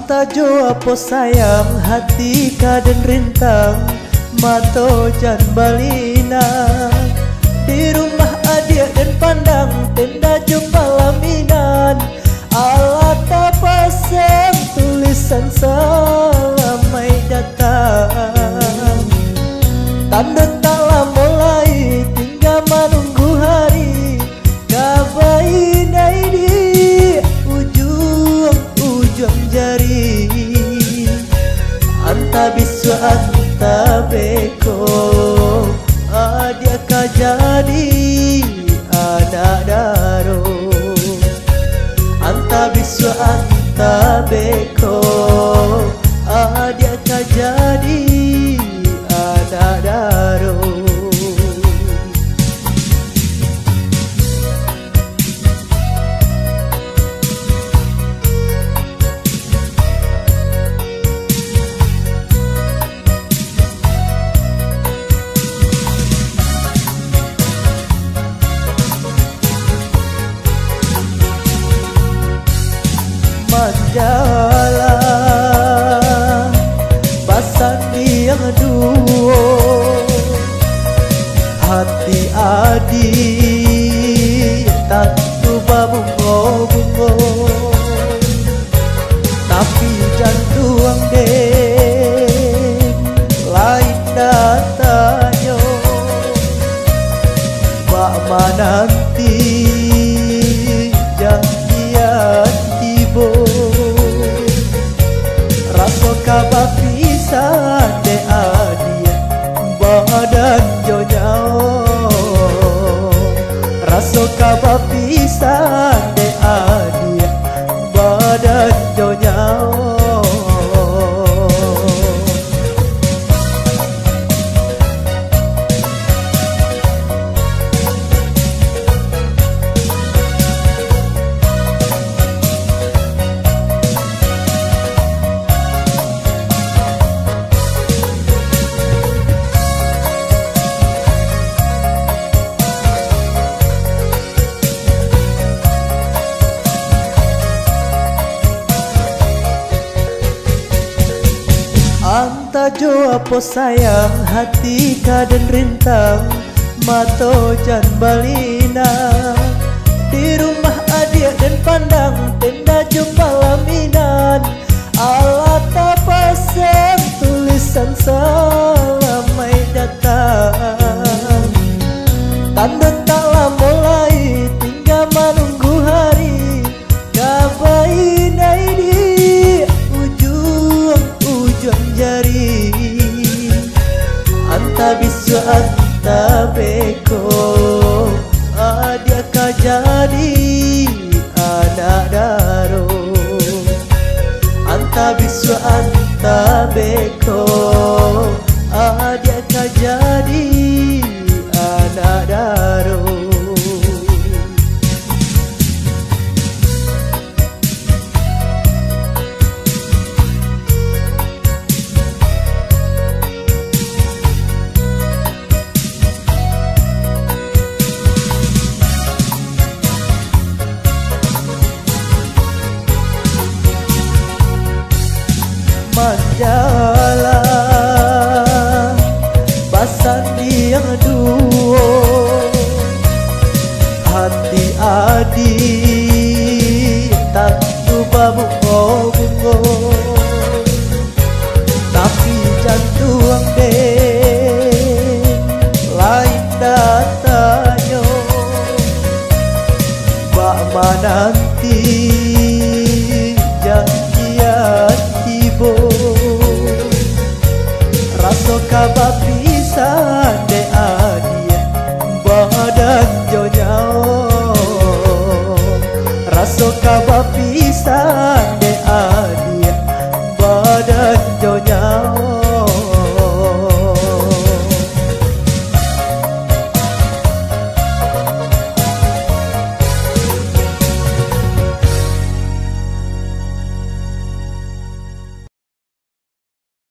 Tajo apa sayang hati kaden rintang mato jan balina di rumah adia dan pandang tenda jumpa laminan alat pasang tulisan selamat datang tanda taklah mulai tinggal menunggu hari kabainai di ujung jari anta bisu anta beko adia kajadi anak daro anta bisu anta beko adia kajadi anak daro Manjala pasan yang duo hati adi tentu babungo-bungo tapi jantung den lain datanya bak nanti janjian tibo raso kabar pisan de adia badan jonyao raso kabar pisan de adia badan jonyao Tajo apa sayang hati kaden rintang mato jan balina di rumah adia dan pandang tenda jumpa laminan alat pasang tulisan selamat datang tanda taklah mulai tinggal menunggu hari kabainai di ujung jari anta bisu anta beko adia kajadi anak daro anta bisu anta beko adia kajadi anak daro Manjala pasan yang duo hati adi tentu babungo-bungo tapi jantung den lain datanya bak nanti janjian tibo raso kabar pisan de adia badan jonyao raso kabar pisan